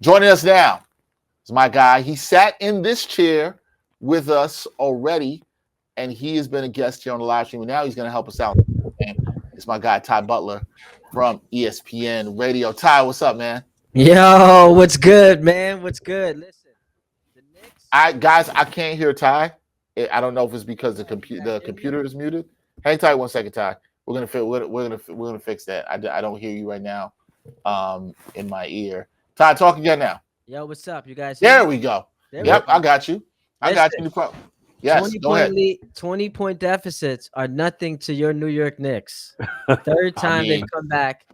Joining us now is my guy. He sat in this chair with us already, and he has been a guest here on the live stream. And now he's going to help us out. It's my guy, Ty Butler from ESPN Radio. Ty, what's up, man? Yo, what's good, man? What's good? Listen, the Knicks. I can't hear Ty. I don't know if it's because the computer is muted. Hang tight 1 second, Ty. We're gonna fix that. I don't hear you right now, in my ear. Ty, talk again now. Yo, what's up, you guys? There we go. There Yep, we go. I got you. I got you. Yes, 20 go ahead. 20-point deficits are nothing to your New York Knicks. Third time they've come back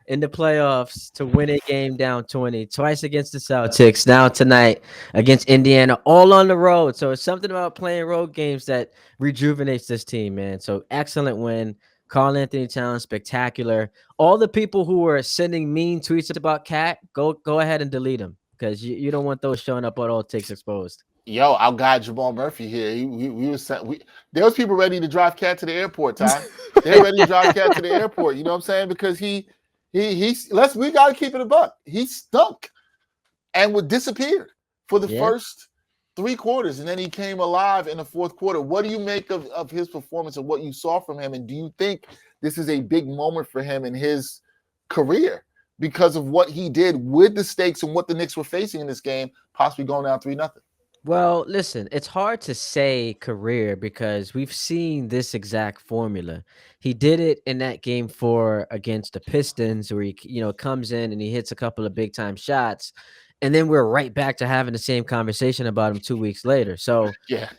in the playoffs to win a game down 20, twice against the Celtics, now tonight against Indiana, all on the road. So it's something about playing road games that rejuvenates this team, man. So excellent win. Karl Anthony Towns, spectacular. All the people who were sending mean tweets about Cat, go ahead and delete them because you don't want those showing up on All Takes Exposed. Yo, our guy Jamal Murphy here. There was people ready to drive Cat to the airport, Ty. They're ready to drive Cat to the airport. You know what I'm saying? Because we got to keep it a buck. He stunk and would disappear for the first 3 quarters, and then he came alive in the fourth quarter. What do you make of his performance and what you saw from him? And do you think this is a big moment for him in his career because of what he did with the stakes and what the Knicks were facing in this game, possibly going down 3-0? Well, listen, it's hard to say career because we've seen this exact formula. He did it in that game 4 against the Pistons where he, comes in and he hits a couple of big time shots. And then we're right back to having the same conversation about him 2 weeks later. So yeah,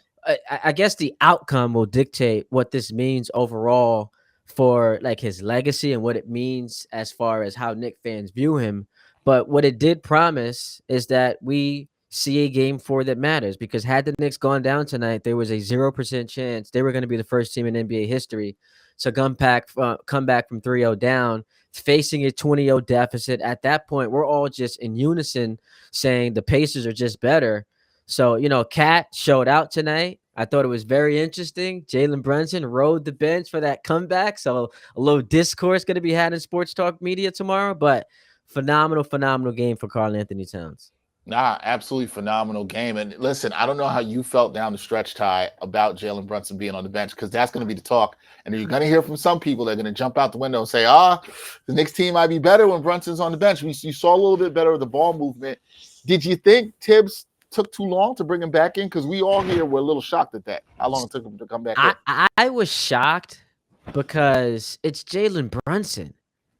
I guess the outcome will dictate what this means overall for like his legacy and what it means as far as how Knicks fans view him. But what it did promise is that we see a game 4 that matters because had the Knicks gone down tonight, there was a 0% chance they were going to be the first team in NBA history to come back from 3-0 down, facing a 20-0 deficit. At that point, we're all just in unison saying the Pacers are just better. So, Cat showed out tonight. I thought it was very interesting. Jalen Brunson rode the bench for that comeback. So a little discourse going to be had in sports talk media tomorrow, but phenomenal game for Karl Anthony Towns. Nah, absolutely phenomenal game. And listen, I don't know how you felt down the stretch, Ty, about Jalen Brunson being on the bench, because that's going to be the talk. And you're going to hear from some people that are going to jump out the window and say, the Knicks team might be better when Brunson's on the bench. You saw a little bit better of the ball movement. Did you think Tibbs took too long to bring him back in? Because we all here were a little shocked at that, how long it took him to come back in. I was shocked because it's Jalen Brunson.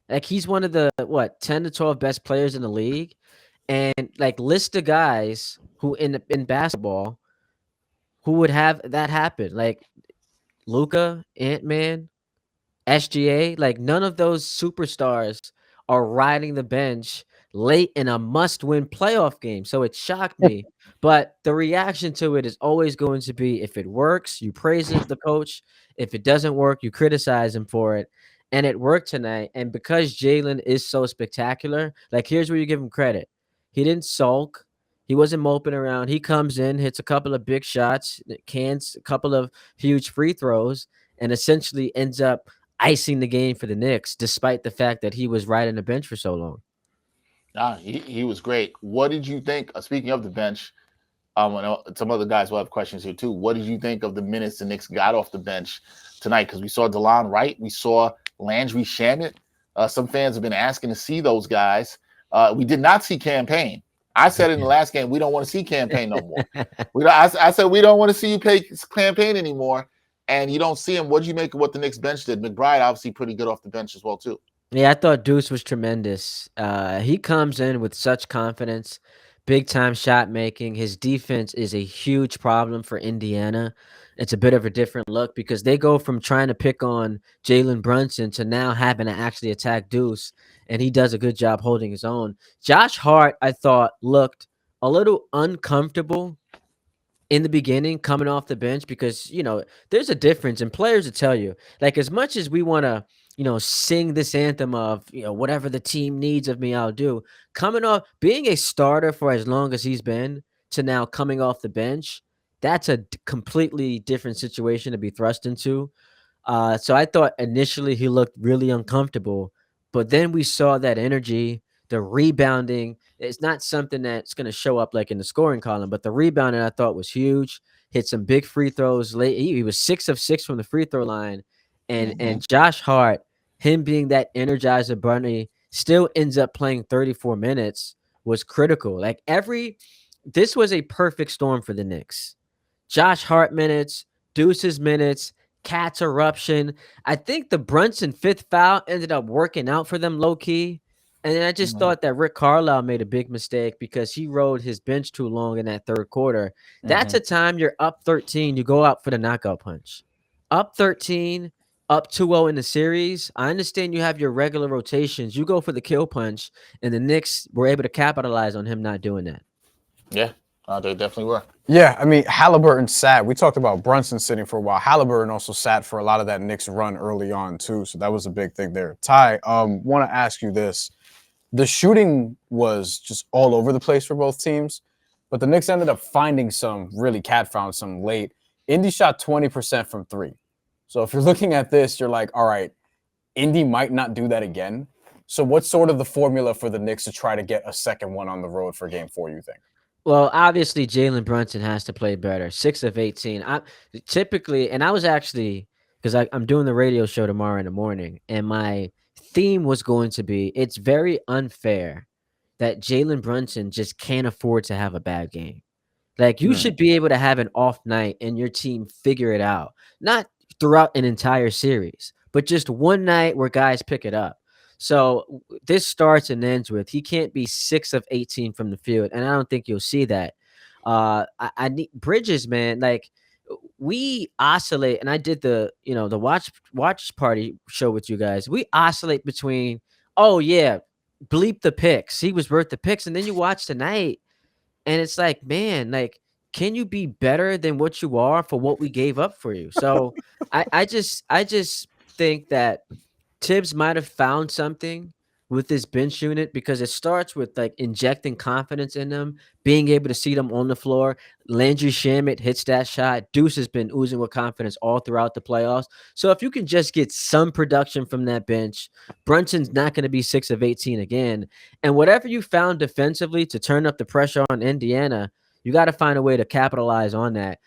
Like, he's one of the, 10 to 12 best players in the league. And like list the guys who in basketball who would have that happen, like Luka, Ant-Man, SGA. Like none of those superstars are riding the bench late in a must-win playoff game. So it shocked me. But the reaction to it is always going to be, if it works, you praise the coach. If it doesn't work, you criticize him for it. And it worked tonight. And because Jalen is so spectacular, like here's where you give him credit. He didn't sulk. He wasn't moping around. He comes in, hits a couple of big shots, cans a couple of huge free throws, and essentially ends up icing the game for the Knicks, despite the fact that he was riding the bench for so long. He was great. What did you think? Speaking of the bench, some other guys will have questions here too. What did you think of the minutes the Knicks got off the bench tonight? Because we saw DeLon Wright, we saw Landry Shamet. Some fans have been asking to see those guys. We did not see Campaign. I said in the last game, we don't want to see Campaign no more. I said we don't want to see you pay Campaign anymore, and you don't see him. What did you make of what the Knicks bench did? McBride obviously pretty good off the bench as well too. Yeah, I thought Deuce was tremendous. He comes in with such confidence, big time shot making. His defense is a huge problem for Indiana. It's a bit of a different look because they go from trying to pick on Jalen Brunson to now having to actually attack Deuce, and he does a good job holding his own. Josh Hart, I thought, looked a little uncomfortable in the beginning coming off the bench because, there's a difference, and players will tell you, like, as much as we want to, sing this anthem of, whatever the team needs of me, I'll do. Coming off, being a starter for as long as he's been to now coming off the bench, that's a completely different situation to be thrust into. So I thought initially he looked really uncomfortable, but then we saw that energy, the rebounding. It's not something that's going to show up like in the scoring column, but the rebounding I thought was huge. Hit some big free throws late. He was 6 of 6 from the free throw line, Mm-hmm. and Josh Hart, him being that energizer bunny, still ends up playing 34 minutes was critical. Like this was a perfect storm for the Knicks. Josh Hart minutes, Deuce's minutes, Cat's eruption. I think the Brunson fifth foul ended up working out for them low key. And then I just Mm-hmm. thought that Rick Carlisle made a big mistake because he rode his bench too long in that third quarter. That's Mm-hmm. a time you're up 13, you go out for the knockout punch. Up 13, up 2-0 in the series. I understand you have your regular rotations. You go for the kill punch, and the Knicks were able to capitalize on him not doing that. Yeah, they definitely were. Yeah, I mean, Halliburton sat. We talked about Brunson sitting for a while. Halliburton also sat for a lot of that Knicks run early on, too. So that was a big thing there. Ty, want to ask you this. The shooting was just all over the place for both teams, but the Knicks ended up finding some, really Cat found some late. Indy shot 20% from three. So if you're looking at this, you're like, all right, Indy might not do that again. So what's sort of the formula for the Knicks to try to get a second one on the road for game 4, you think? Well, obviously, Jalen Brunson has to play better. 6 of 18. I typically, and I was actually because I'm doing the radio show tomorrow in the morning, and my theme was going to be it's very unfair that Jalen Brunson just can't afford to have a bad game. Like you should be able to have an off night and your team figure it out. Not throughout an entire series, but just one night where guys pick it up. So this starts and ends with he can't be 6 of 18 from the field, and I don't think you'll see that. I need Bridges, man. Like we oscillate, and I did the watch party show with you guys. We oscillate between oh yeah, bleep the picks. He was worth the picks, and then you watch tonight. And it's like, man, like, can you be better than what you are for what we gave up for you? So I just think that Tibbs might have found something with this bench unit because it starts with like injecting confidence in them, being able to see them on the floor. Landry Shamet hits that shot. Deuce has been oozing with confidence all throughout the playoffs. So if you can just get some production from that bench, Brunson's not going to be 6 of 18 again. And whatever you found defensively to turn up the pressure on Indiana, you got to find a way to capitalize on that.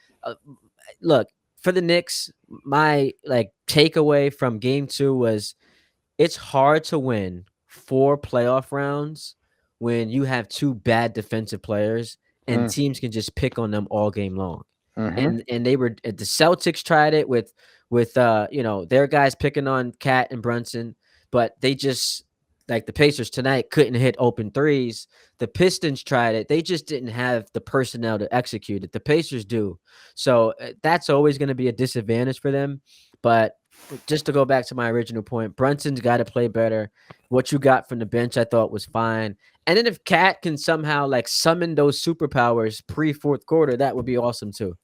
Look, for the Knicks, my like takeaway from game 2 was it's hard to win 4 playoff rounds when you have 2 bad defensive players and teams can just pick on them all game long. Mm-hmm. And they were the Celtics tried it with their guys picking on Cat and Brunson, but they just like the Pacers tonight couldn't hit open threes. The Pistons tried it. They just didn't have the personnel to execute it. The Pacers do. So that's always going to be a disadvantage for them. But just to go back to my original point, Brunson's got to play better. What you got from the bench, I thought was fine. And then if Cat can somehow like summon those superpowers pre-fourth quarter, that would be awesome too.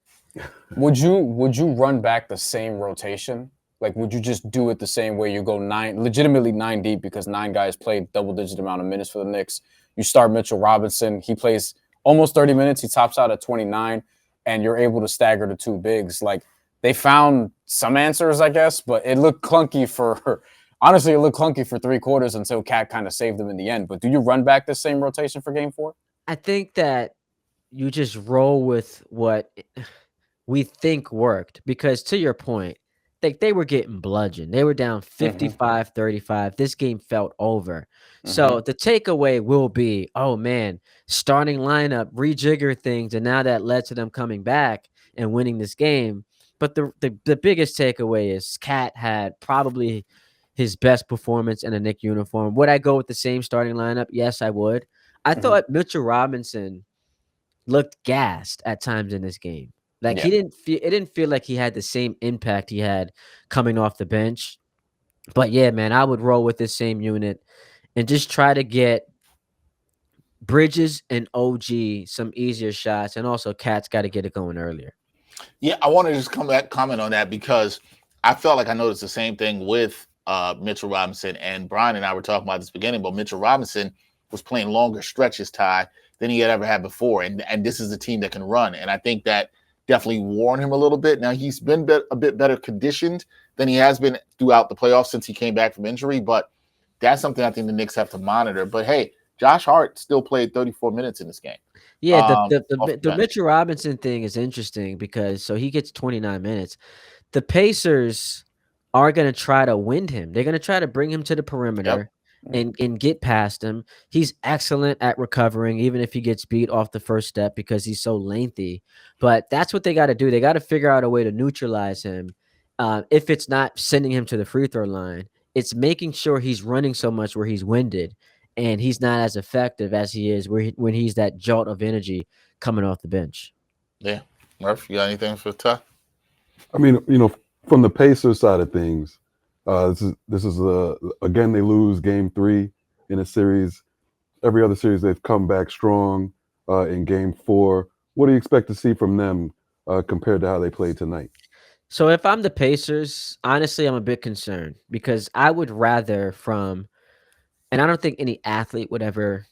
Would you run back the same rotation? Like, would you just do it the same way? You go legitimately 9 deep because 9 guys played double-digit amount of minutes for the Knicks. You start Mitchell Robinson. He plays almost 30 minutes. He tops out at 29, and you're able to stagger the 2 bigs. Like, they found some answers, I guess, but it looked clunky honestly, it looked clunky for 3 quarters until Cat kind of saved them in the end. But do you run back the same rotation for game 4? I think that you just roll with what we think worked because to your point, like they were getting bludgeoned. They were down 55-35. This game felt over. So the takeaway will be, oh man, starting lineup, rejigger things, and now that led to them coming back and winning this game. But the biggest takeaway is Cat had probably his best performance in a Knick uniform. Would I go with the same starting lineup? Yes, I would. I thought Mitchell Robinson looked gassed at times in this game. Like it didn't feel like he had the same impact he had coming off the bench. But yeah, man, I would roll with this same unit and just try to get Bridges and OG some easier shots, and also Cat's got to get it going earlier. Yeah, I want to just comment on that because I felt like I noticed the same thing with Mitchell Robinson, and Brian and I were talking about this beginning, but Mitchell Robinson was playing longer stretches, Ty, than he had ever had before, and this is a team that can run, and I think that definitely warned him a little bit. Now he's been a bit better conditioned than he has been throughout the playoffs since he came back from injury, but that's something I think the Knicks have to monitor. But hey, Josh Hart still played 34 minutes in this game. Yeah, Off the the bench. Mitchell Robinson thing is interesting because so he gets 29 minutes. The Pacers are going to try to wind him. They're going to try to bring him to the perimeter and get past him. He's excellent at recovering, even if he gets beat off the first step because he's so lengthy. But that's what they got to do. They got to figure out a way to neutralize him. If it's not sending him to the free throw line, it's making sure he's running so much where he's winded and he's not as effective as he is when he's that jolt of energy coming off the bench. Yeah. Murph, you got anything for Ty? I mean, from the Pacers side of things, this is again, they lose game 3 in a series. Every other series they've come back strong in game 4. What do you expect to see from them compared to how they played tonight? So if I'm the Pacers, honestly, I'm a bit concerned because I would rather and I don't think any athlete would ever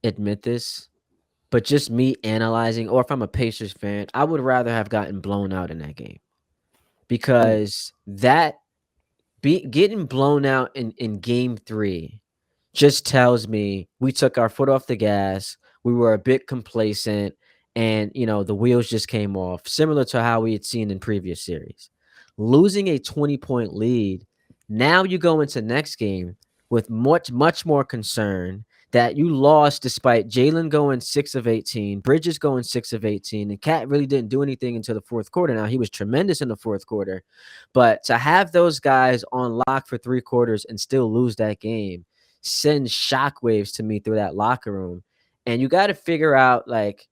admit this, but just me analyzing, or if I'm a Pacers fan, I would rather have gotten blown out in that game because getting blown out in game 3 just tells me we took our foot off the gas. We were a bit complacent and, the wheels just came off, similar to how we had seen in previous series. Losing a 20-point lead, now you go into next game with much, much more concern that you lost despite Jalen going 6 of 18, Bridges going 6 of 18, and Cat really didn't do anything until the fourth quarter. Now, he was tremendous in the fourth quarter, but to have those guys on lock for 3 quarters and still lose that game sends shockwaves to me through that locker room. And you got to figure out, like,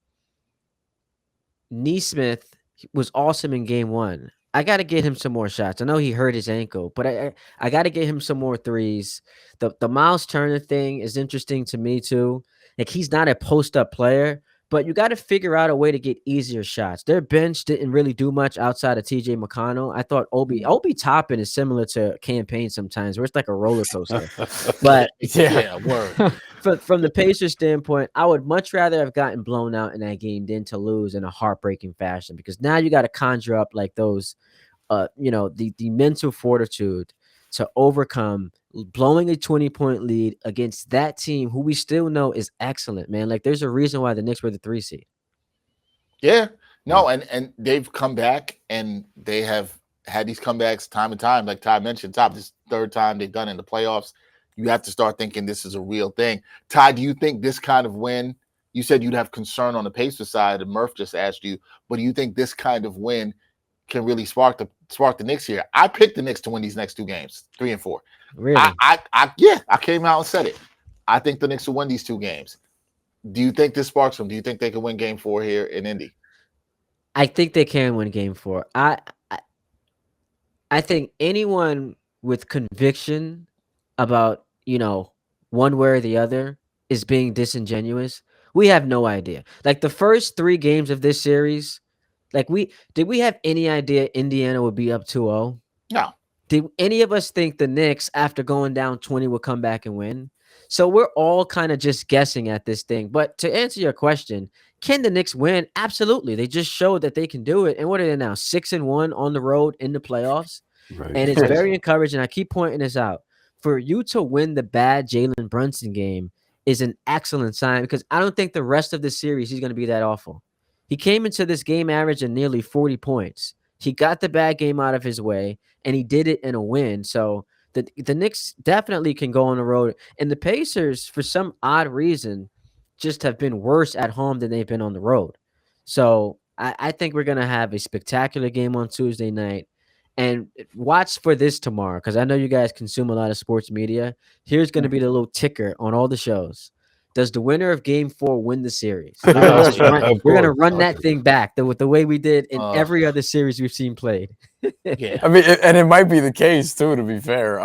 Nesmith was awesome in game 1. I got to get him some more shots. I know he hurt his ankle, but I got to get him some more threes. The Miles Turner thing is interesting to me too. Like, he's not a post-up player, but you got to figure out a way to get easier shots. Their bench didn't really do much outside of TJ McConnell. I thought Obi Toppin is similar to Campaign sometimes, where it's like a roller coaster. But word. From the Pacers standpoint, I would much rather have gotten blown out in that game than to lose in a heartbreaking fashion, because now you got to conjure up like those, the mental fortitude to overcome blowing a 20-point lead against that team who we still know is excellent, man. Like, there's a reason why the Knicks were the 3 seed. Yeah. No, and they've come back and they have had these comebacks time and time. Like Ty mentioned, this 3rd time they've done in the playoffs. You have to start thinking this is a real thing. Ty, do you think this kind of win, you said you'd have concern on the Pacers side, and Murph just asked you, but do you think this kind of win can really spark the Knicks here? I picked the Knicks to win these next 2 games, 3 and 4. Really? I came out and said it. I think the Knicks will win these 2 games. Do you think this sparks them? Do you think they can win game 4 here in Indy? I think they can win game 4. I think anyone with conviction about, one way or the other is being disingenuous. We have no idea. Like, the first 3 games of this series, like, did we have any idea Indiana would be up 2-0? No. Did any of us think the Knicks, after going down 20, would come back and win? So we're all kind of just guessing at this thing. But to answer your question, can the Knicks win? Absolutely. They just showed that they can do it. And what are they now? 6-1 on the road in the playoffs. Right. And it's very encouraging. I keep pointing this out. For you to win the bad Jalen Brunson game is an excellent sign, because I don't think the rest of the series he's going to be that awful. He came into this game averaging nearly 40 points. He got the bad game out of his way, and he did it in a win. So the Knicks definitely can go on the road. And the Pacers, for some odd reason, just have been worse at home than they've been on the road. So I think we're going to have a spectacular game on Tuesday night. And watch for this tomorrow, because I know you guys consume a lot of sports media. Here's going to be the little ticker on all the shows. Does the winner of game 4 win the series? We're going to run that thing back the way we did in every other series we've seen played. Yeah. I mean, and it might be the case too, to be fair.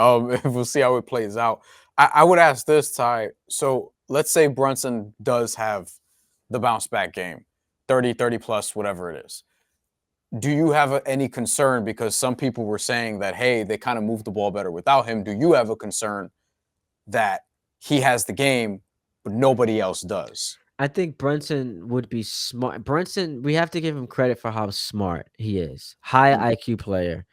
We'll see how it plays out. I would ask this, Ty. So let's say Brunson does have the bounce back game, 30 plus, whatever it is. Do you have any concern? Because some people were saying that, hey, they kind of moved the ball better without him. Do you have a concern that he has the game, but nobody else does? I think Brunson would be smart. Brunson, we have to give him credit for how smart he is. High IQ player.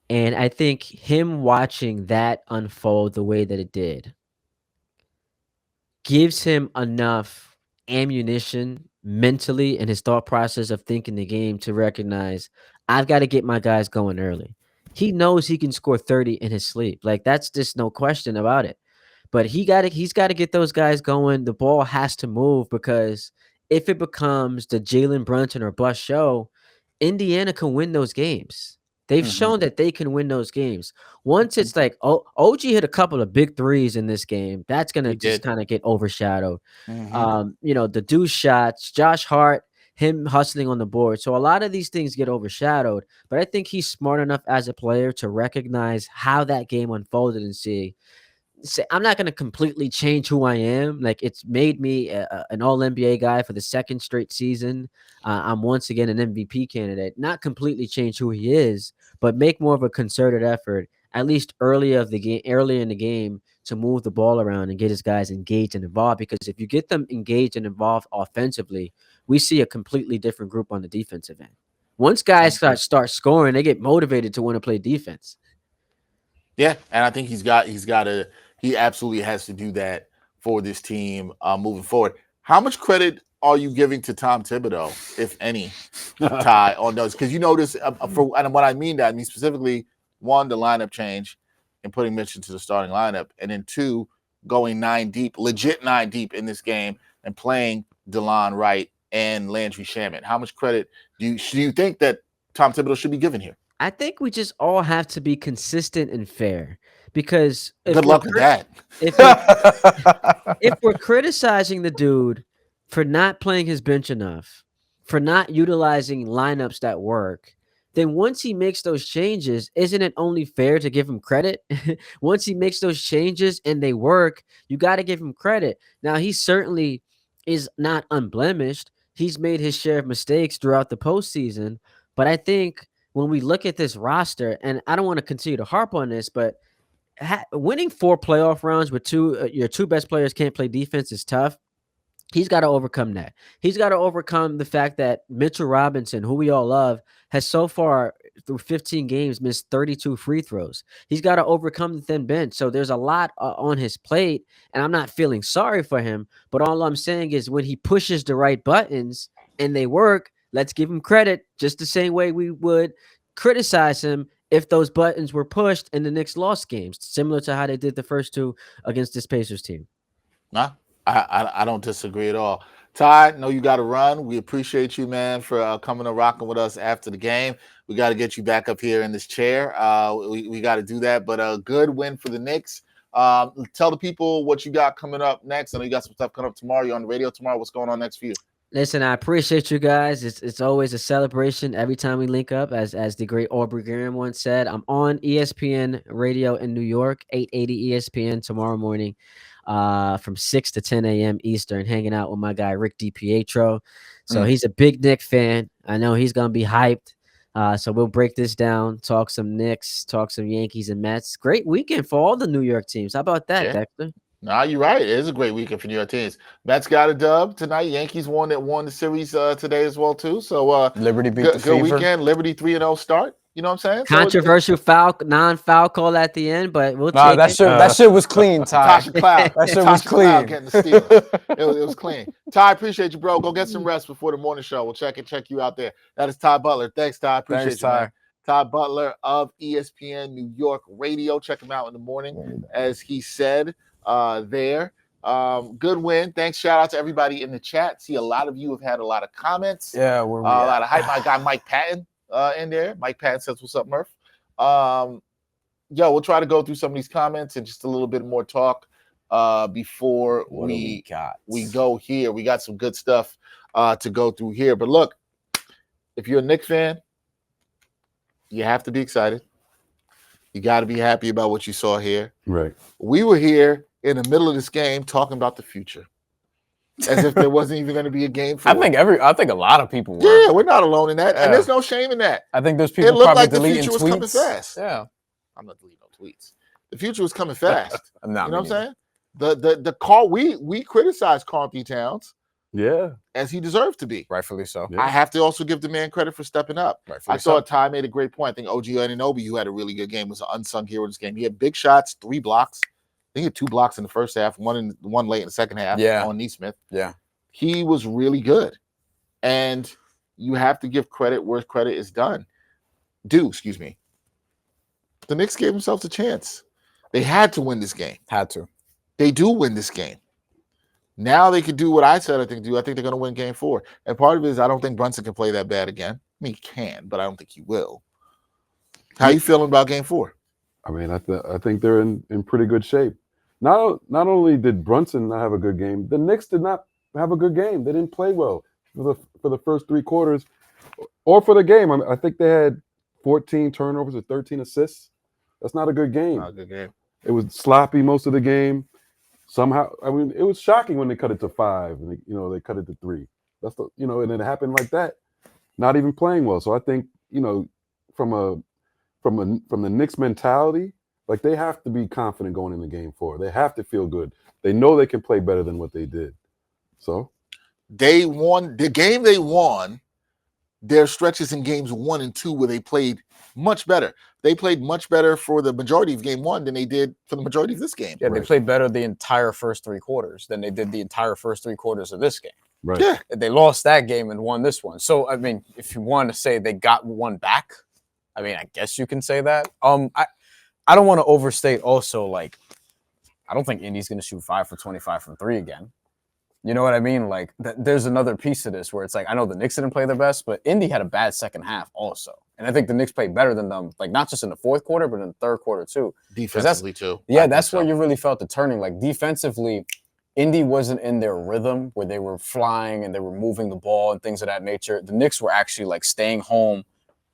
And I think him watching that unfold the way that it did gives him enough ammunition mentally in his thought process of thinking the game to recognize I've got to get my guys going early. He knows he can score 30 in his sleep. Like that's just no question about it. But he's got to get those guys going. The ball has to move because if it becomes the Jalen Brunson or bust show, Indiana can win those games. They've shown that they can win those games. Once it's like, oh, OG hit a couple of big threes in this game. That's gonna He just did. kind of get overshadowed. Mhm. The deuce shots, Josh Hart, him hustling on the board. So a lot of these things get overshadowed. But I think he's smart enough as a player to recognize how that game unfolded and say I'm not going to completely change who I am. Like it's made me an all NBA guy for the second straight season. I'm once again an MVP candidate. Not completely change who he is, but make more of a concerted effort, at least early in the game, to move the ball around and get his guys engaged and involved. Because if you get them engaged and involved offensively, we see a completely different group on the defensive end. Once guys start scoring, they get motivated to want to play defense. Yeah, and I think he absolutely has to do that for this team moving forward. How much credit are you giving to Tom Thibodeau, if any, Ty, on those? Because you notice, and what I mean that, I mean specifically, one, the lineup change and putting Mitch into the starting lineup, and then two, going 9 deep, legit 9 deep in this game and playing DeLon Wright and Landry Shamet. How much credit do you think that Tom Thibodeau should be given here? I think we just all have to be consistent and fair because Good luck with that. if we're criticizing the dude for not playing his bench enough, for not utilizing lineups that work, then once he makes those changes, isn't it only fair to give him credit? Once he makes those changes and they work, you got to give him credit. Now, he certainly is not unblemished. He's made his share of mistakes throughout the postseason, but I think when we look at this roster, and I don't want to continue to harp on this, but winning 4 playoff rounds with your 2 best players can't play defense is tough. He's got to overcome that. He's got to overcome the fact that Mitchell Robinson, who we all love, has so far through 15 games missed 32 free throws. He's got to overcome the thin bench. So there's a lot on his plate, and I'm not feeling sorry for him. But all I'm saying is when he pushes the right buttons and they work, let's give him credit just the same way we would criticize him if those buttons were pushed and the Knicks lost games, similar to how they did the first 2 against this Pacers team. Nah, I don't disagree at all. Ty, know you got to run. We appreciate you, man, for coming and rocking with us after the game. We got to get you back up here in this chair. We got to do that. But a good win for the Knicks. Tell the people what you got coming up next. I know you got some stuff coming up tomorrow. You're on the radio tomorrow. What's going on next for you? Listen, I appreciate you guys. It's always a celebration every time we link up. As the great Aubrey Graham once said, I'm on ESPN Radio in New York, 880 ESPN tomorrow morning, from 6 to 10 a.m. Eastern, hanging out with my guy Rick DiPietro. So he's a big Knicks fan. I know he's gonna be hyped. So we'll break this down, talk some Knicks, talk some Yankees and Mets. Great weekend for all the New York teams. How about that, Dexter? No, you're right. It is a great weekend for New York teams. Mets got a dub tonight. Yankees won the series today as well too. So Liberty beat the Fever. Good weekend. Liberty 3-0 start. You know what I'm saying? Controversial non-foul call at the end, but we'll take that it. That shit was clean, Ty. Tasha Cloud. That shit was clean. Getting the steal. It was clean. Ty, appreciate you, bro. Go get some rest before the morning show. We'll check you out there. That is Ty Butler. Thanks, Ty. Appreciate you, man. Ty Butler of ESPN New York Radio. Check him out in the morning, as he said there. Good win. Thanks. Shout out to everybody in the chat. See, a lot of you have had a lot of comments. Yeah, a lot of hype. My guy Mike Patton in there. Mike Patton says, "What's up, Murph?" We'll try to go through some of these comments and just a little bit more talk before we go here. We got some good stuff to go through here. But look, if you're a Knicks fan, you have to be excited. You got to be happy about what you saw here. Right. We were here in the middle of this game talking about the future, as if there wasn't even going to be a game for I think a lot of people were. Yeah, we're not alone in that. Yeah. And there's no shame in that. I think there's people it looked probably like the deleting future was tweets. coming fast. Yeah. I'm not deleting no tweets. The future was coming fast. You know what I'm saying? The call we criticized Karl Towns. Yeah. As he deserved to be. Rightfully so. Yeah. I have to also give the man credit for stepping up. Rightfully I thought Ty made a great point. I think OG Anunoby, who had a really good game, was an unsung hero in this game. He had big shots, 3 blocks. I he had 2 blocks in the first half, one late in the second half on Neesmith. Yeah. He was really good. And you have to give credit where credit is due, excuse me. The Knicks gave themselves a chance. They had to win this game. Had to. They do win this game. Now they could do what I said I think do. I think they're going to win game 4. And part of it is I don't think Brunson can play that bad again. I mean, he can, but I don't think he will. How you feeling about game 4? I mean, I think they're in pretty good shape. Not only did Brunson not have a good game, the Knicks did not have a good game. They didn't play well for the first 3 quarters or for the game. I think they had 14 turnovers or 13 assists. That's not a good game. Not a good game. It was sloppy most of the game. Somehow, I mean, it was shocking when they cut it to 5 and they cut it to 3. That's and it happened like that. Not even playing well. So I think from the Knicks mentality, like they have to be confident going into game 4. They have to feel good. They know they can play better than what they did. So they won the game. They won. Their stretches in games 1 and 2 where they played much better. They played much better for the majority of game 1 than they did for the majority of this game. Yeah, they played better the entire first 3 quarters than they did the entire first 3 quarters of this game. Right. Yeah. They lost that game and won this one. So, I mean, if you want to say they got one back, I mean, I guess you can say that. I don't want to overstate also, like, I don't think Indy's going to shoot 5 for 25 from 3 again. You know what I mean? Like, there's another piece to this where it's like, I know the Knicks didn't play their best, but Indy had a bad second half also. And I think the Knicks played better than them, like, not just in the fourth quarter, but in the third quarter too. Defensively too. Yeah, that's where you really felt the turning. Like, defensively, Indy wasn't in their rhythm where they were flying and they were moving the ball and things of that nature. The Knicks were actually, like, staying home,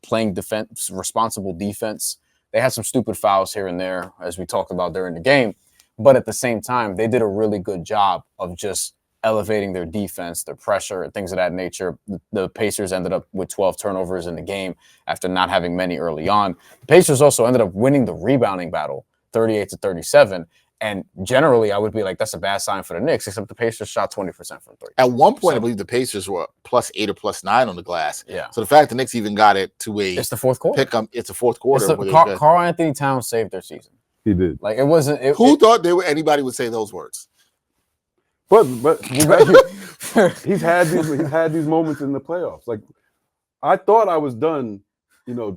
playing defense, responsible defense. They had some stupid fouls here and there, as we talked about during the game. But at the same time, they did a really good job of just elevating their defense, their pressure, and things of that nature. The Pacers ended up with 12 turnovers in the game after not having many early on. The Pacers also ended up winning the rebounding battle, 38-37. And generally, I would be like, that's a bad sign for the Knicks, except the Pacers shot 20% from 3. At one point, I believe the Pacers were +8 or +9 on the glass. Yeah. So the fact the Knicks even got it to it's the fourth quarter. Pick 'em, it's a fourth quarter. Carl Anthony Towns saved their season. He did. Like, it wasn't. Who thought anybody would say those words? But he's had these moments in the playoffs. Like, I thought I was done,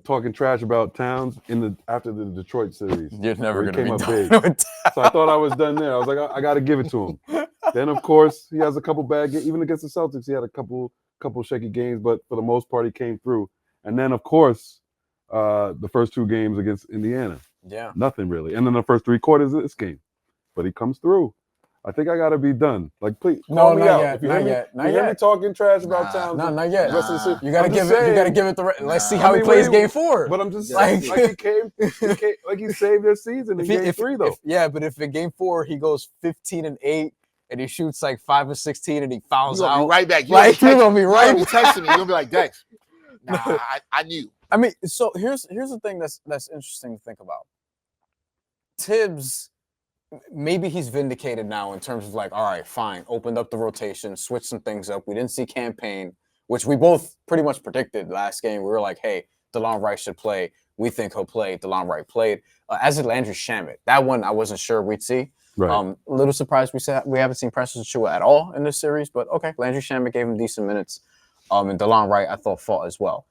talking trash about Towns after the Detroit series. You're never going to be big. done with So I thought I was done there. I was like, I got to give it to him. Then, of course, he has a couple bad games. Even against the Celtics, he had a couple shaky games, but for the most part, he came through. And then, of course, the first 2 games against Indiana. Yeah. Nothing really. And then the first 3 quarters of this game. But he comes through. I think I got to be done. Like, please, call me out. If you hear me talking trash about Towns. No, not yet. You got to give it. You got to give it the. Let's see how he plays game 4. But I'm just saying, like he saved their season in game 3, though. But if in game 4 he goes 15-8 and he shoots like 5 of 16 and he fouls out, right back. You're gonna be right. You're texting me. You're gonna be like, Dex. Nah, I knew. I mean, so here's the thing that's interesting to think about. Tibbs. Maybe he's vindicated now in terms of like, all right, fine, opened up the rotation, switched some things up. We didn't see campaign, which we both pretty much predicted last game. We were like, hey, DeLon Wright should play. We think he'll play. DeLon Wright played. As did Landry Shamet. That one I wasn't sure we'd see. Right. A little surprised we haven't seen Precious Achiuwa at all in this series, but okay, Landry Shamet gave him decent minutes. And DeLon Wright I thought fought as well.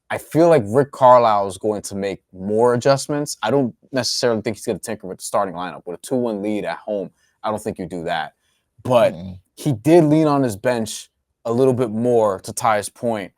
I feel like Rick Carlisle is going to make more adjustments. I don't necessarily think he's going to tinker with the starting lineup. With a 2-1 lead at home, I don't think you do that. But he did lean on his bench a little bit more, to Ty's point,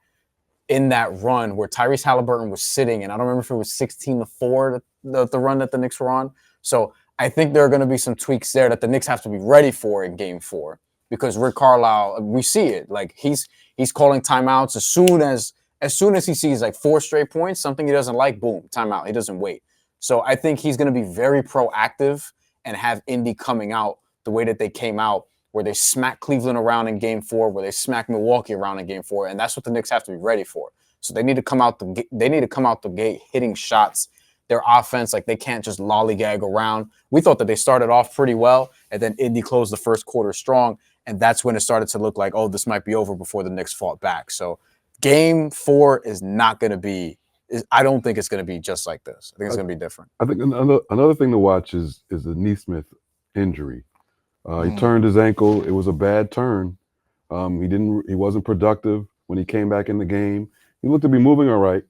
in that run where Tyrese Halliburton was sitting, and I don't remember if it was 16-4, the run that the Knicks were on. So I think there are going to be some tweaks there that the Knicks have to be ready for in game 4, because Rick Carlisle, we see it. Like, he's calling timeouts as soon as he sees like 4 straight points, something he doesn't like, boom, timeout. He doesn't wait. So I think he's going to be very proactive and have Indy coming out the way that they came out, where they smack Cleveland around in game 4, where they smack Milwaukee around in game 4. And that's what the Knicks have to be ready for. So they need to come out the gate hitting shots. Their offense, like, they can't just lollygag around. We thought that they started off pretty well, and then Indy closed the first quarter strong. And that's when it started to look like, oh, this might be over before the Knicks fought back. So Game 4 is not going to be I don't think it's going to be just like this. I think it's going to be different. I think another thing to watch is the Neesmith injury. He turned his ankle. It was a bad turn. He wasn't productive when he came back in the game. He looked to be moving all right,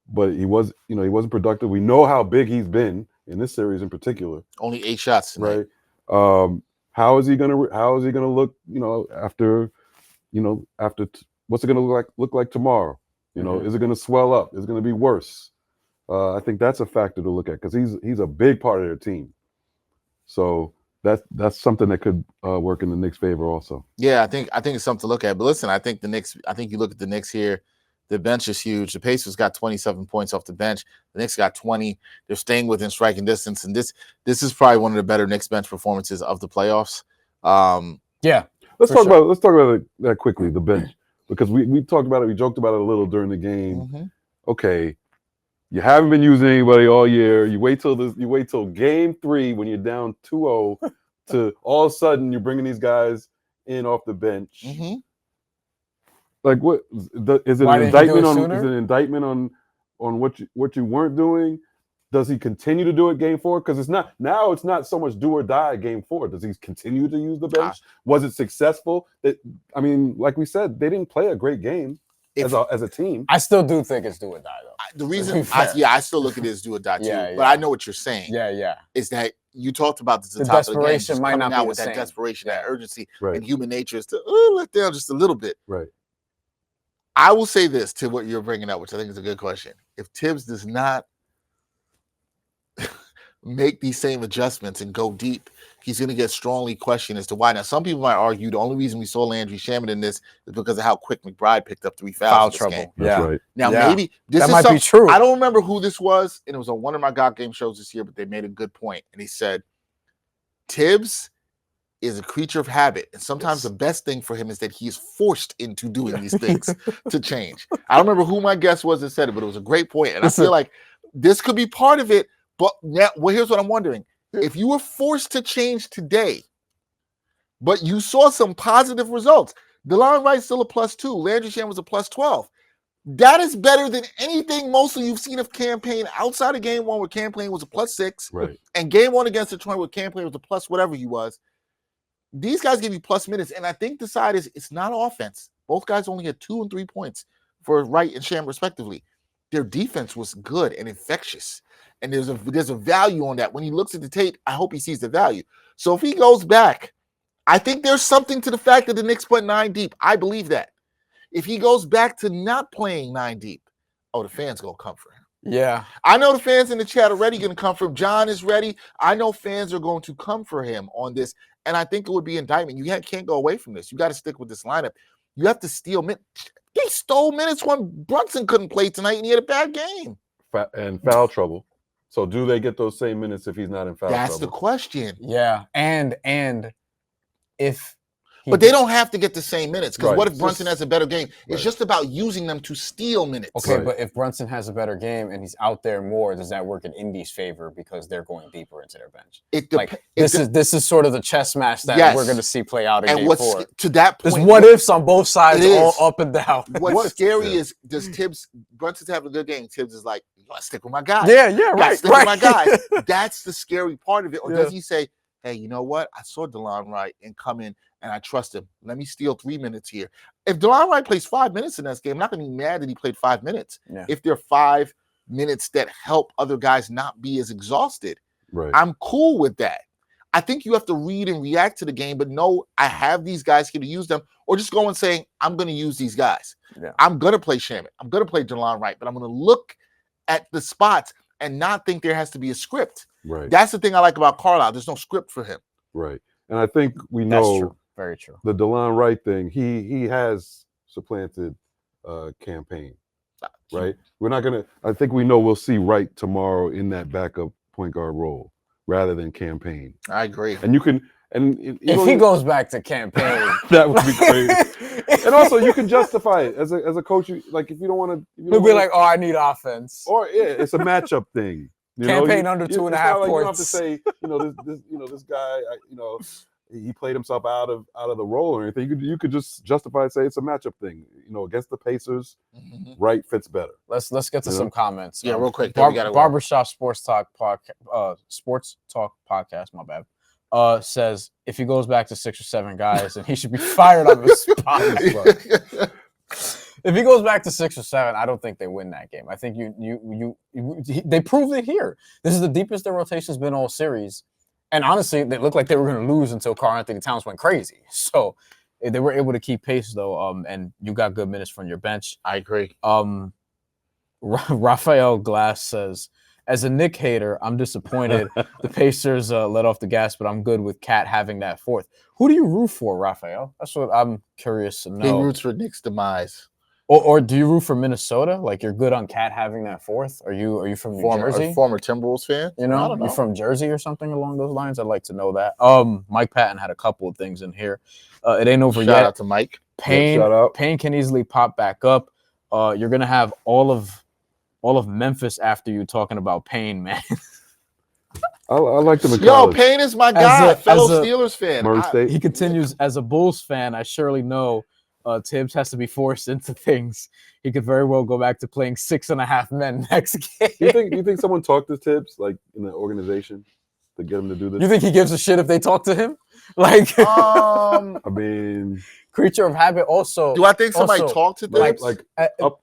but he wasn't productive. We know how big he's been in this series in particular. Only 8 shots tonight. Right. How is he gonna look? After what's it gonna look like tomorrow? Is it gonna swell up? Is it gonna be worse? I think that's a factor to look at because he's a big part of their team. So that's something that could work in the Knicks' favor also. Yeah, I think it's something to look at. But listen, I think you look at the Knicks here. The bench is huge. The Pacers got 27 points off the bench. The Knicks got 20. They're staying within striking distance, and this is probably one of the better Knicks bench performances of the playoffs. Let's talk about that quickly. The bench, because we talked about it. We joked about it a little during the game. Mm-hmm. Okay, you haven't been using anybody all year. You wait till game 3 when you're down 2-0 to all of a sudden you're bringing these guys in off the bench. Mm-hmm. Like what is it? An indictment on? Is it an indictment on what you weren't doing? Does he continue to do it game 4? Because it's not so much do or die game 4. Does he continue to use the bench? Was it successful? Like we said, they didn't play a great game as a team. I still do think it's do or die though. The reason, I still look at it as do or die too. Yeah. But I know what you're saying. Yeah. Is that you talked about this at the the top of the game, desperation might not be with the that same. desperation, that urgency, Right. and human nature is to let down just a little bit. Right. I will say this to what you're bringing up, which I think is a good question. If Tibbs does not make these same adjustments and go deep, he's going to get strongly questioned as to why. Now, some people might argue the only reason we saw Landry Shamet in this is because of how quick McBride picked up 3 fouls. Foul in this trouble. game. That's right. Now, maybe that might be true. I don't remember who this was, and it was on one of my God game shows this year, but they made a good point. And he said, Tibbs is a creature of habit, and sometimes the best thing for him is that he is forced into doing these things to change. I don't remember who my guest was that said it, but it was a great point, and I feel like this could be part of it. But now, here's what I'm wondering: if you were forced to change today, but you saw some positive results, DeLon Wright's still a +2, Landry Shamet was a +12. That is better than anything mostly you've seen of campaign outside of game 1 where campaign was a +6, right? And game 1 against Detroit where campaign was a plus whatever he was. These guys give you plus minutes, and I think the side is it's not offense. Both guys only had 2 and 3 points for Wright and Sham respectively. Their defense was good and infectious, and there's a value on that. When he looks at the tape, I hope he sees the value. So if he goes back, I think there's something to the fact that the Knicks put 9 deep. I believe that. If he goes back to not playing 9 deep, the fans gonna come for him. Yeah. I know the fans in the chat are already going to come for him. John is ready. I know fans are going to come for him on this. And I think it would be indictment. You can't go away from this. You got to stick with this lineup. You have to steal minutes. They stole minutes when Brunson couldn't play tonight and he had a bad game. And foul trouble. So do they get those same minutes if he's not in foul trouble? That's the question. Yeah. And if but they don't have to get the same minutes because Right. what if Brunson has a better game? It's Right. just about using them to steal minutes. Okay, Right. but if Brunson has a better game and he's out there more, does that work in Indy's favor because they're going deeper into their bench? This is sort of the chess match that we're going to see play out in game 4. To that point, There's what ifs on both sides, all up and down. What's scary is does Tibbs Brunson's having a good game? Tibbs is like, you gotta stick with my guy. Right. Stick with my guy. That's the scary part of it. Or does he say, hey, you know what? I saw DeLon Wright and come in and I trust him. Let me steal 3 minutes here. If DeLon Wright plays 5 minutes in this game, I'm not going to be mad that he played 5 minutes. Yeah. If there are 5 minutes that help other guys not be as exhausted, Right. I'm cool with that. I think you have to read and react to the game, but know I have these guys here to use them, or just go and saying, I'm going to use these guys. Yeah. I'm going to play Shamet. I'm going to play DeLon Wright, but I'm going to look at the spots and not think there has to be a script. Right. That's the thing I like about Carlisle. There's no script for him. Right. And I think we That's know true. Very true. the DeLon Wright thing. He has supplanted campaign. Right. We're not gonna. I think we know we'll see Wright tomorrow in that backup point guard role rather than campaign. I agree. And you can. And If he goes back to campaign, that would be crazy. And also, you can justify it as a coach. Like if you don't want to, he'll be like, "Oh, I need offense." Or it's a matchup thing. Campaign under 2.5 points. You don't have to points. say, this guy, he played himself out of the role or anything. You could just justify, say it's a matchup thing. Against the Pacers, right fits better. Let's get to some comments. Yeah, real quick. Barbershop Sports Talk podcast. My bad. Says if he goes back to 6 or 7 guys, then he should be fired on the spot. If he goes back to 6 or 7, I don't think they win that game. I think they proved it here. This is the deepest their rotation's been all series. And honestly, they looked like they were going to lose until Karl Anthony Towns went crazy. So they were able to keep pace, though, and you got good minutes from your bench. I agree. Raphael Glass says, as a Knick hater, I'm disappointed the Pacers let off the gas, but I'm good with Cat having that fourth. Who do you root for, Raphael? That's what I'm curious to know. He roots for Knicks' demise. Or do you root for Minnesota? Like you're good on Cat having that fourth? Are you from New Jersey? A former Timberwolves fan? You know, you're from Jersey or something along those lines? I'd like to know that. Mike Patton had a couple of things in here. It ain't over yet. Shout out to Mike. Payne can easily pop back up. You're gonna have all of Memphis after you talking about Payne, man. I like him in Yo, college. Payne is my guy, fellow Steelers fan. Murray State. He continues, as a Bulls fan, I surely know Tibbs has to be forced into things. He could very well go back to playing 6.5 men next game. You think someone talked to Tibbs, like in the organization, to get him to do this? You think he gives a shit if they talk to him? Like, I mean, creature of habit. Also, do I think somebody talked to Tibbs? like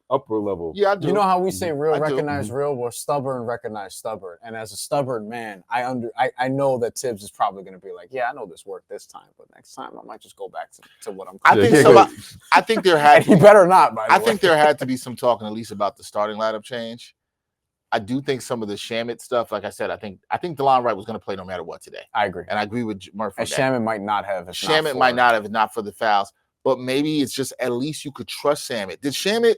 upper level? Yeah, I do. You know how we say real recognize real, well, stubborn recognize stubborn. And as a stubborn man, I know that Tibbs is probably going to be like, yeah, I know this worked this time, but next time I might just go back to what I'm. I think there had. He better not. By the way. think there had to be some talking at least about the starting lineup change. I do think some of the Shamet stuff, like I said, I think DeLon Wright was going to play no matter what today. I agree, and I agree with Murphy. And Shamet might not have. Shamet might not have, if not for the fouls. But maybe it's just at least you could trust Shamet. Did Shamet?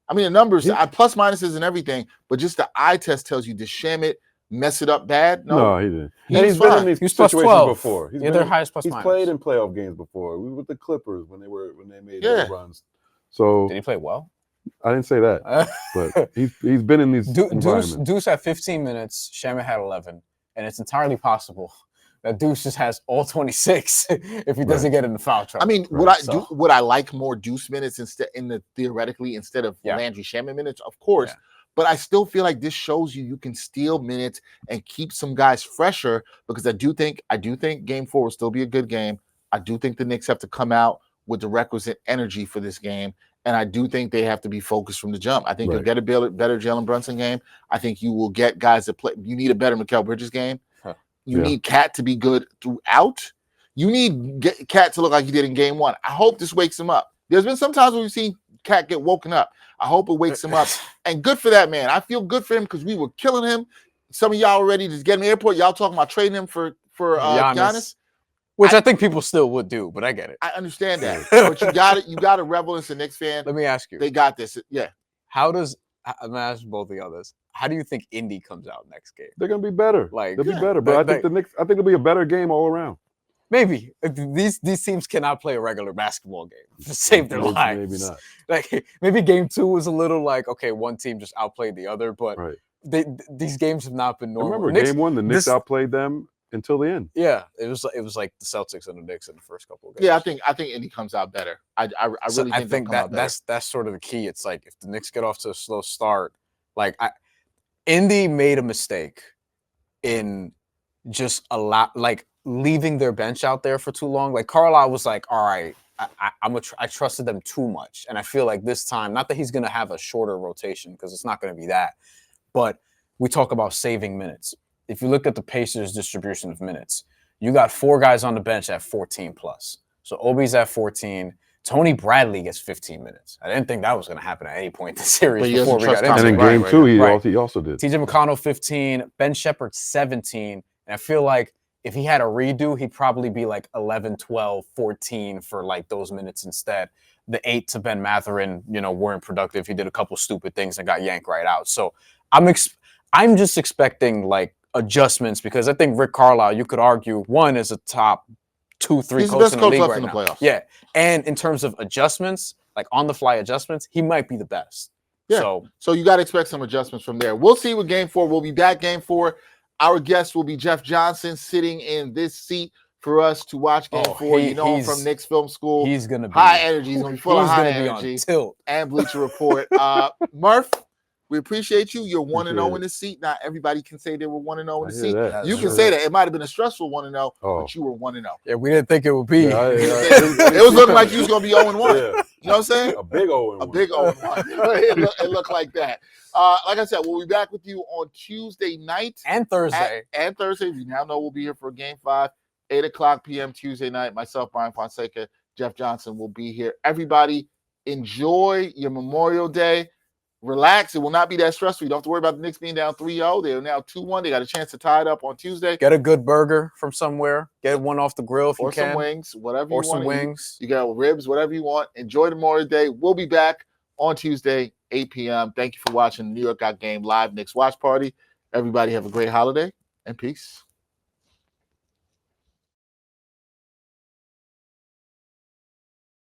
I mean, the numbers, plus minuses and everything, but just the eye test tells you, did Shamet mess it up bad? No, he didn't. He's been in these situations before. Their highest plus minus. He's played in playoff games before. We with the Clippers when they made their runs. So did he play well? I didn't say that, but he's been in these environments. Deuce had 15 minutes. Shamet had 11, and it's entirely possible that Deuce just has all 26 if he doesn't get in the foul trouble. I mean, would I like more Deuce minutes instead theoretically instead of Landry Shamet minutes? Of course. Yeah. But I still feel like this shows you can steal minutes and keep some guys fresher, because I do think game 4 will still be a good game. I do think the Knicks have to come out with the requisite energy for this game. And I do think they have to be focused from the jump. I think you'll get a better Jalen Brunson game. I think you will get guys that play. You need a better Mikal Bridges game. You need Cat to be good throughout. You need Cat to look like he did in game 1. I hope this wakes him up. There's been some times when we've seen Cat get woken up. I hope it wakes him up. And good for that man. I feel good for him because we were killing him. Some of y'all were ready to get him to the airport. Y'all talking about trading him for Giannis. Which I think people still would do, but I get it. I understand that. But you got to revel as a Knicks fan. Let me ask you. They got this. Yeah. I'm going to ask both of y'all this. How do you think Indy comes out next game? They're going to be better. They'll be better. But I think the Knicks, I think it'll be a better game all around. Maybe. These teams cannot play a regular basketball game to save their lives. Maybe not. Like, maybe game 2 was a little like, okay, one team just outplayed the other, but these games have not been normal. Remember, game 1, the Knicks outplayed them until the end. Yeah, it was like the Celtics and the Knicks in the first couple of games. Yeah, I think Indy comes out better. I really think that's sort of the key. It's like if the Knicks get off to a slow start, Indy made a mistake in just leaving their bench out there for too long. Like Carlisle was like, all right, I trusted them too much, and I feel like this time, not that he's going to have a shorter rotation because it's not going to be that, but we talk about saving minutes. If you look at the Pacers' distribution of minutes, you got 4 guys on the bench at 14 plus. So Obi's at 14. Tony Bradley gets 15 minutes. I didn't think that was going to happen at any point in the series before we got into it. And in game 2, he also did. TJ McConnell, 15. Ben Shepherd, 17. And I feel like if he had a redo, he'd probably be like 11, 12, 14 for like those minutes instead. The 8 to Ben Mathurin, weren't productive. He did a couple stupid things and got yanked right out. So I'm just expecting like adjustments, because I think Rick Carlisle, you could argue, one is a top 2-3 coach in the league right now. Playoffs. Yeah, and in terms of adjustments, like on the fly adjustments, he might be the best. Yeah. So you got to expect some adjustments from there. We'll see with game 4. We'll be back game 4. Our guest will be Jeff Johnson, sitting in this seat for us to watch Game Oh, 4. You know, I'm from he's- Knicks Film School. He's gonna be High energy. He's gonna be full of he's high gonna be on energy. tilt. And Bleacher Report. Murph, we appreciate you. You're 1-0 Appreciate in the seat. Not everybody can say they were 1-0 in I the hear seat. that. You That's can true. say that. It might have been a stressful 1-0, Oh. but you were 1-0. Yeah, we didn't think it would be. Yeah, It was looking like you was gonna be 0-1. Yeah. You know what I'm saying? A big O. A big 0-1. It looked like that. Like I said, we'll be back with you on Tuesday night And Thursday. and Thursday. You now know we'll be here for Game 5, 8:00 p.m. Tuesday night. Myself, Bryan Fonseca, Jeff Johnson will be here. Everybody, enjoy your Memorial Day. Relax. It will not be that stressful. You don't have to worry about the Knicks being down 3-0. They are now 2-1. They got a chance to tie it up on Tuesday. Get a good burger from somewhere. Get one off the grill if you Or some can. wings, whatever you Or want. some to eat. wings. You got ribs, whatever you want. Enjoy the Memorial Day. We'll be back on Tuesday, 8 p.m. Thank you for watching the New York Got Game live Knicks Watch Party. Everybody have a great holiday and peace.